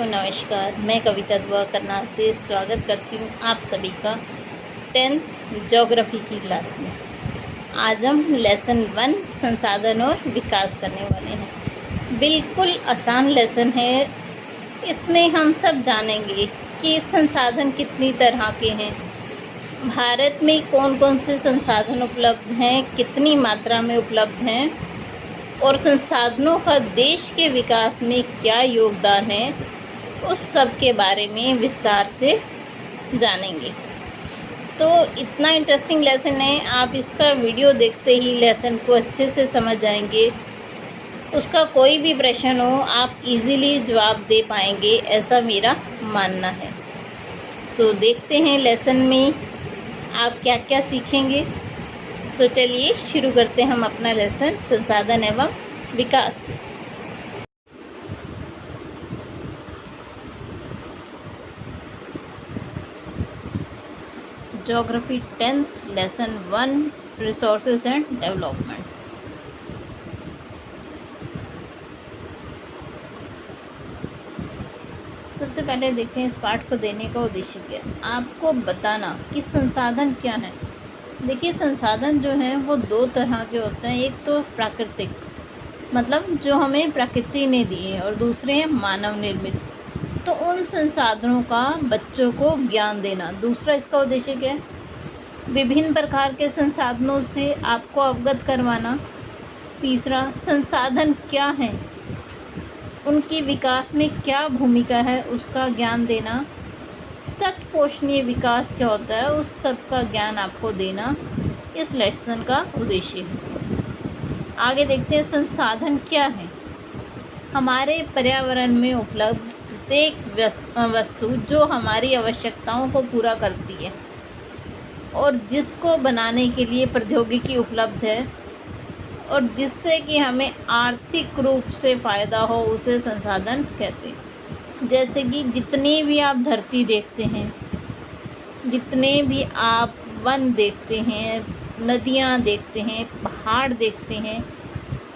को नमस्कार। मैं कविता दुआ करनाल से स्वागत करती हूँ आप सभी का 10th ज्योग्राफी की क्लास में। आज हम लेसन 1 संसाधन और विकास करने वाले हैं। बिल्कुल आसान लेसन है। इसमें हम सब जानेंगे कि संसाधन कितनी तरह के हैं, भारत में कौन कौन से संसाधन उपलब्ध हैं, कितनी मात्रा में उपलब्ध हैं और संसाधनों का देश के विकास में क्या योगदान है, उस सब के बारे में विस्तार से जानेंगे। तो इतना इंटरेस्टिंग लेसन है, आप इसका वीडियो देखते ही लेसन को अच्छे से समझ जाएंगे। उसका कोई भी प्रश्न हो आप इजीली जवाब दे पाएंगे, ऐसा मेरा मानना है। तो देखते हैं लेसन में आप क्या क्या सीखेंगे। तो चलिए शुरू करते हैं हम अपना लेसन संसाधन एवं विकास। Geography 10th lesson 1 resources and development. सबसे पहले देखते हैं इस पाठ को देने का उद्देश्य क्या है। आपको बताना कि संसाधन क्या है। देखिए, संसाधन जो हैं वो दो तरह के होते हैं। एक तो प्राकृतिक, मतलब जो हमें प्रकृति ने दिए, और दूसरे हैं मानव निर्मित। तो उन संसाधनों का बच्चों को ज्ञान देना। दूसरा इसका उद्देश्य क्या है, विभिन्न प्रकार के संसाधनों से आपको अवगत करवाना। तीसरा, संसाधन क्या हैं, उनकी विकास में क्या भूमिका है, उसका ज्ञान देना। सतत पोषणीय विकास क्या होता है, उस सब का ज्ञान आपको देना इस लेसन का उद्देश्य है। आगे देखते हैं संसाधन क्या है। हमारे पर्यावरण में उपलब्ध प्रत्येक वस्तु जो हमारी आवश्यकताओं को पूरा करती है और जिसको बनाने के लिए प्रौद्योगिकी उपलब्ध है और जिससे कि हमें आर्थिक रूप से फ़ायदा हो, उसे संसाधन कहते हैं। जैसे कि जितनी भी आप धरती देखते हैं, जितने भी आप वन देखते हैं, नदियाँ देखते हैं, पहाड़ देखते हैं,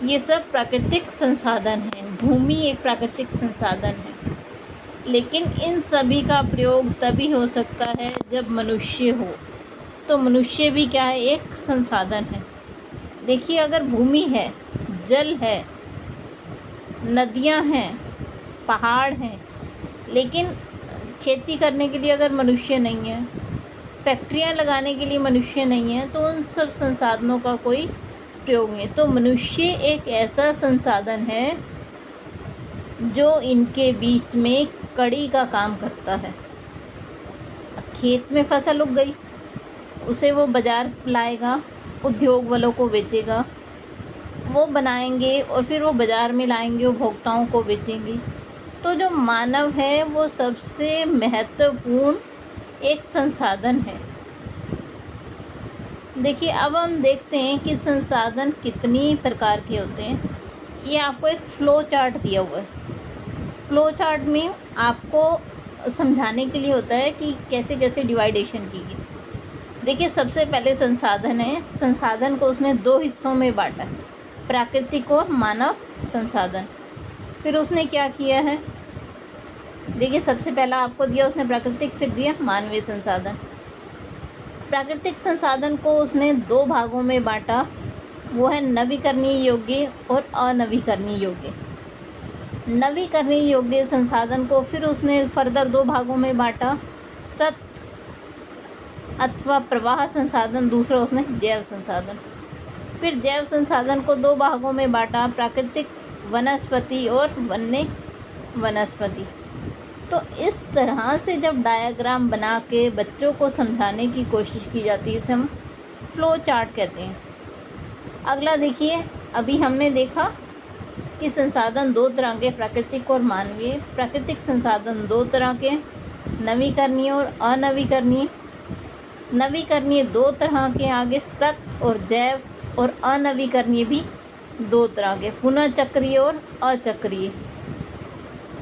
ये सब प्राकृतिक संसाधन हैं। भूमि एक प्राकृतिक संसाधन है, लेकिन इन सभी का प्रयोग तभी हो सकता है जब मनुष्य हो। तो मनुष्य भी क्या है, एक संसाधन है। देखिए, अगर भूमि है, जल है, नदियाँ हैं, पहाड़ हैं, लेकिन खेती करने के लिए अगर मनुष्य नहीं है, फैक्ट्रियाँ लगाने के लिए मनुष्य नहीं है, तो उन सब संसाधनों का कोई प्रयोग नहीं है। तो मनुष्य एक ऐसा संसाधन है जो इनके बीच में कड़ी का काम करता है। खेत में फसल उग गई, उसे वो बाज़ार लाएगा, उद्योग वालों को बेचेगा, वो बनाएंगे और फिर वो बाज़ार में लाएंगे, उपभोक्ताओं को बेचेंगे। तो जो मानव है वो सबसे महत्वपूर्ण एक संसाधन है। देखिए, अब हम देखते हैं कि संसाधन कितनी प्रकार के होते हैं। ये आपको एक फ्लो चार्ट दिया हुआ है। फ्लो चार्ट में आपको समझाने के लिए होता है कि कैसे कैसे डिवाइडेशन की गई। देखिए, सबसे पहले संसाधन है। संसाधन को उसने दो हिस्सों में बांटा, प्राकृतिक और मानव संसाधन। फिर उसने क्या किया है, देखिए, सबसे पहला आपको दिया उसने प्राकृतिक, फिर दिया मानवीय संसाधन। प्राकृतिक संसाधन को उसने दो भागों में बांटा, वो है नवीकरणीय योग्य और अनवीकरणीय योग्य। नवीकरणीय योग्य संसाधन को फिर उसने फर्दर दो भागों में बांटा, सतत अथवा प्रवाह संसाधन, दूसरा उसने जैव संसाधन। फिर जैव संसाधन को दो भागों में बांटा, प्राकृतिक वनस्पति और वन्य वनस्पति। तो इस तरह से जब डायग्राम बना के बच्चों को समझाने की कोशिश की जाती है, इसे हम फ्लो चार्ट कहते हैं। अगला देखिए, अभी हमने देखा कि संसाधन दो तरह के, प्राकृतिक और मानवीय। प्राकृतिक संसाधन दो तरह के, नवीकरणीय और अनवीकरणीय। नवीकरणीय दो तरह के, आगे सतत और जैव, और अनवीकरणीय भी दो तरह के, पुनः चक्रीय और अचक्रीय।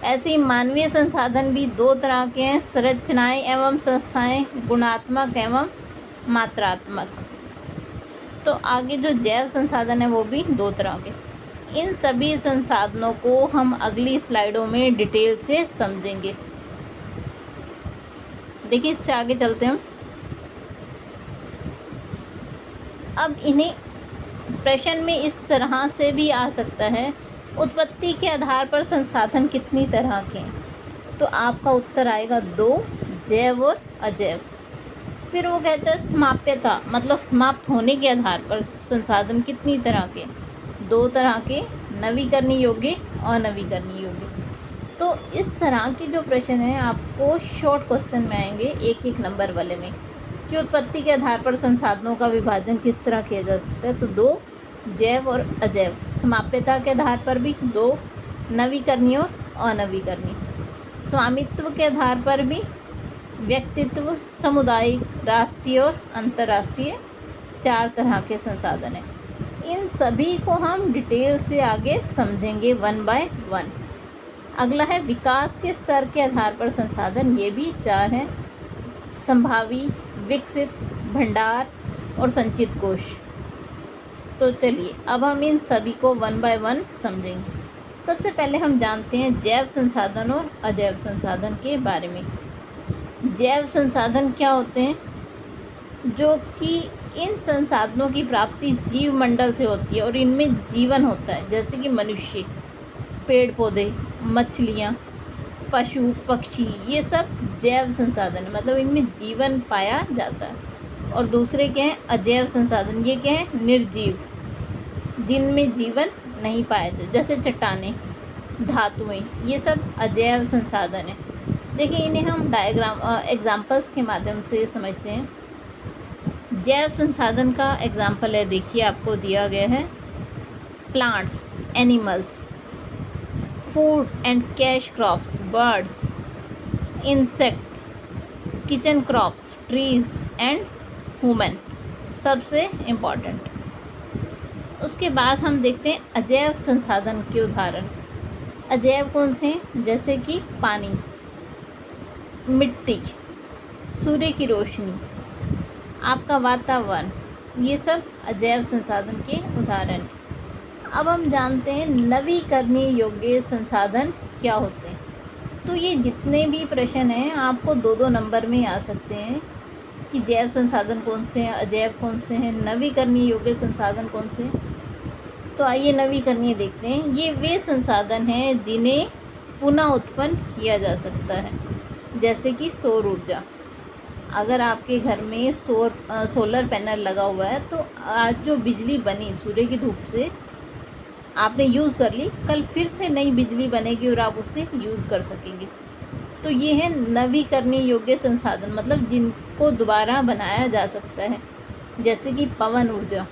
ऐसे ही मानवीय संसाधन भी दो तरह के हैं, संरचनाएं एवं संस्थाएं, गुणात्मक एवं मात्रात्मक। तो आगे जो जैव संसाधन है वो भी दो तरह के। इन सभी संसाधनों को हम अगली स्लाइडों में डिटेल से समझेंगे। देखिए, इससे आगे चलते हैं हम। अब इन्हें प्रश्न में इस तरह से भी आ सकता है, उत्पत्ति के आधार पर संसाधन कितनी तरह के हैं? तो आपका उत्तर आएगा 2, जैव और अजैव। फिर वो कहता है समाप्यता, मतलब समाप्त होने के आधार पर संसाधन कितनी तरह के? 2 तरह के, नवीकरणीय योग्य, अनवीकरणीय योग्य। तो इस तरह के जो प्रश्न हैं आपको शॉर्ट क्वेश्चन में आएंगे, 1-1 नंबर वाले में, कि उत्पत्ति के आधार पर संसाधनों का विभाजन किस तरह किया जा सकता है। तो 2 जैव और अजैव, समाप्यता के आधार पर भी 2, नवीकरणीय और अनवीकरणीय, स्वामित्व के आधार पर भी, व्यक्तित्व, सामुदायिक, राष्ट्रीय और अंतर्राष्ट्रीय, 4 तरह के संसाधन हैं। इन सभी को हम डिटेल से आगे समझेंगे 1 बाय 1। अगला है विकास के स्तर के आधार पर संसाधन, ये भी 4 हैं, संभावी, विकसित, भंडार और संचित कोश। तो चलिए अब हम इन सभी को 1 बाय 1 समझेंगे। सबसे पहले हम जानते हैं जैव संसाधन और अजैव संसाधन के बारे में। जैव संसाधन क्या होते हैं? जो कि इन संसाधनों की प्राप्ति जीव मंडल से होती है और इनमें जीवन होता है, जैसे कि मनुष्य, पेड़ पौधे, मछलियाँ, पशु पक्षी, ये सब जैव संसाधन है, मतलब इनमें जीवन पाया जाता है। और दूसरे क्या हैं? अजैव संसाधन। ये क्या है? निर्जीव, जिनमें जीवन नहीं पाया जाता, जैसे चट्टानें, धातुएं, ये सब अजैव संसाधन है। देखिए, इन्हें हम एग्जाम्पल्स के माध्यम से समझते हैं। जैव संसाधन का एग्जाम्पल है, देखिए आपको दिया गया है, plants, animals, food and cash crops, birds, insects, kitchen crops, trees and human, सबसे इम्पॉर्टेंट। उसके बाद हम देखते हैं अजैव संसाधन के उदाहरण। अजैव कौन से हैं? जैसे कि पानी, मिट्टी, सूर्य की रोशनी, आपका वातावरण, ये सब अजैव संसाधन के उदाहरण हैं। अब हम जानते हैं नवीकरणीय योग्य संसाधन क्या होते हैं। तो ये जितने भी प्रश्न हैं आपको 2-2 नंबर में आ सकते हैं कि जैव संसाधन कौन से हैं, अजैव कौन से हैं, नवीकरणीय योग्य संसाधन कौन से हैं। तो आइए नवीकरणीय देखते हैं। ये वे संसाधन हैं जिन्हें पुनः उत्पन्न किया जा सकता है, जैसे कि सौर ऊर्जा। अगर आपके घर में सोलर पैनल लगा हुआ है तो आज जो बिजली बनी सूर्य की धूप से आपने यूज़ कर ली, कल फिर से नई बिजली बनेगी और आप उससे यूज़ कर सकेंगे। तो ये है नवीकरणीय योग्य संसाधन, मतलब जिनको दोबारा बनाया जा सकता है, जैसे कि पवन ऊर्जा,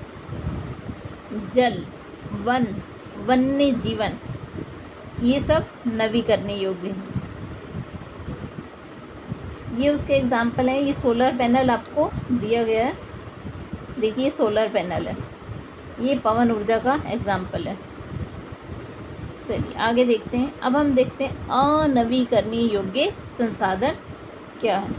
जल, वन, वन्य जीवन, ये सब नवीकरणीय योग्य हैं। ये उसके एग्जाम्पल हैं। ये सोलर पैनल आपको दिया गया है, देखिए सोलर पैनल है, ये पवन ऊर्जा का एग्जाम्पल है। चलिए आगे देखते हैं। अब हम देखते हैं अनवीकरणीय योग्य संसाधन क्या है,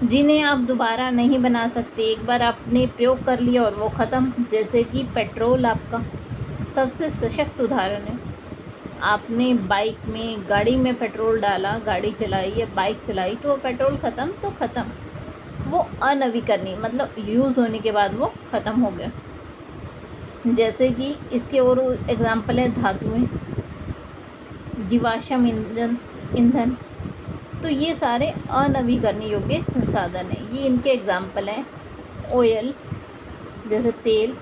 जिन्हें आप दोबारा नहीं बना सकते, एक बार आपने प्रयोग कर लिया और वो ख़त्म। जैसे कि पेट्रोल आपका सबसे सशक्त उदाहरण है। आपने बाइक में, गाड़ी में पेट्रोल डाला, गाड़ी चलाई या बाइक चलाई, तो वो पेट्रोल ख़त्म तो ख़त्म, वो अनवीकरणीय, मतलब यूज़ होने के बाद वो ख़त्म हो गया। जैसे कि इसके और एग्जाम्पल है धातुएं, जीवाश्म ईंधन। तो ये सारे अनवीकरणीय योग्य संसाधन हैं। ये इनके एग्जाम्पल हैं, ऑयल जैसे तेल,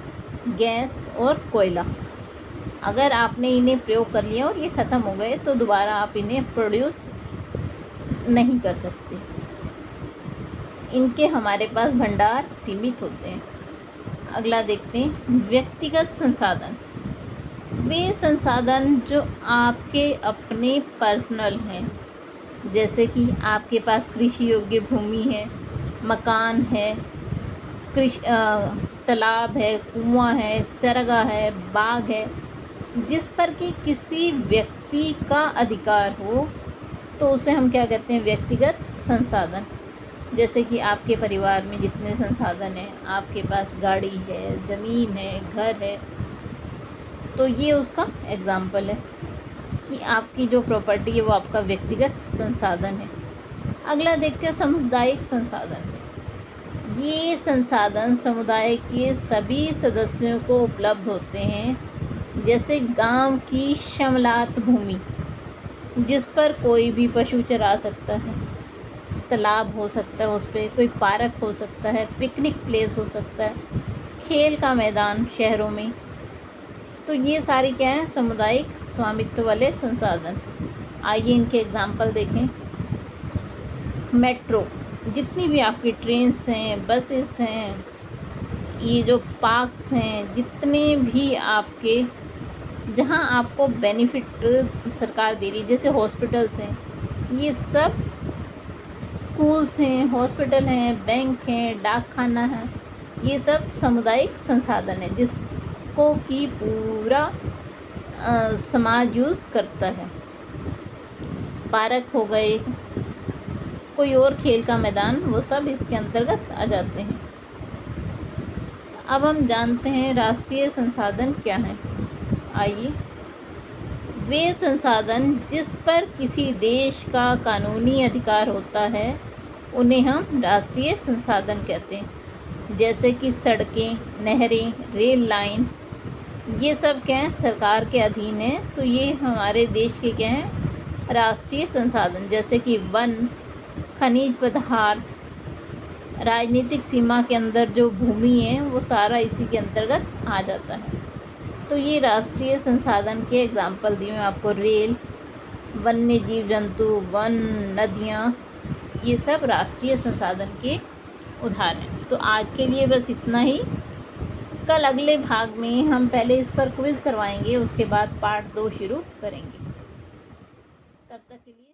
गैस और कोयला। अगर आपने इन्हें प्रयोग कर लिया और ये ख़त्म हो गए तो दोबारा आप इन्हें प्रोड्यूस नहीं कर सकते, इनके हमारे पास भंडार सीमित होते हैं। अगला देखते हैं व्यक्तिगत संसाधन। वे संसाधन जो आपके अपने पर्सनल हैं, जैसे कि आपके पास कृषि योग्य भूमि है, मकान है, तालाब है, कुआं है, चरगा है, बाग है, जिस पर कि किसी व्यक्ति का अधिकार हो, तो उसे हम क्या कहते हैं? व्यक्तिगत संसाधन। जैसे कि आपके परिवार में जितने संसाधन हैं, आपके पास गाड़ी है, ज़मीन है, घर है, तो ये उसका एग्ज़ाम्पल है कि आपकी जो प्रॉपर्टी है वो आपका व्यक्तिगत संसाधन है। अगला देखते हैं सामुदायिक संसाधन। ये संसाधन समुदाय के सभी सदस्यों को उपलब्ध होते हैं, जैसे गांव की श्यामलात भूमि जिस पर कोई भी पशु चरा सकता है, तालाब हो सकता है, उस पर कोई पार्क हो सकता है, पिकनिक प्लेस हो सकता है, खेल का मैदान शहरों में। तो ये सारी क्या है, सामुदायिक स्वामित्व वाले संसाधन। आइए इनके एग्जाम्पल देखें। मेट्रो, जितनी भी आपकी ट्रेन्स हैं, बसेस हैं, ये जो पार्क्स हैं, जितने भी आपके जहाँ आपको बेनिफिट सरकार दे रही है, जैसे हॉस्पिटल्स हैं, ये सब स्कूल्स हैं, हॉस्पिटल हैं, बैंक हैं, डाक खाना है, ये सब सामुदायिक संसाधन है जिसको कि पूरा समाज यूज़ करता है। पार्क हो गए, कोई और खेल का मैदान, वो सब इसके अंतर्गत आ जाते हैं। अब हम जानते हैं राष्ट्रीय संसाधन क्या हैं। आइए, वे संसाधन जिस पर किसी देश का कानूनी अधिकार होता है उन्हें हम राष्ट्रीय संसाधन कहते हैं। जैसे कि सड़कें, नहरें, रेल लाइन, ये सब क्या हैं, सरकार के अधीन है, तो ये हमारे देश के क्या हैं, राष्ट्रीय संसाधन। जैसे कि वन, खनिज पदार्थ, राजनीतिक सीमा के अंदर जो भूमि है वो सारा इसी के अंतर्गत आ जाता है। तो ये राष्ट्रीय संसाधन के एग्जाम्पल दिए हैं आपको। रेल, वन्य जीव जंतु, वन, नदियाँ, ये सब राष्ट्रीय संसाधन के उदाहरण हैं। तो आज के लिए बस इतना ही। कल अगले भाग में हम पहले इस पर क्विज़ करवाएंगे, उसके बाद पार्ट 2 शुरू करेंगे। तब तक के लिए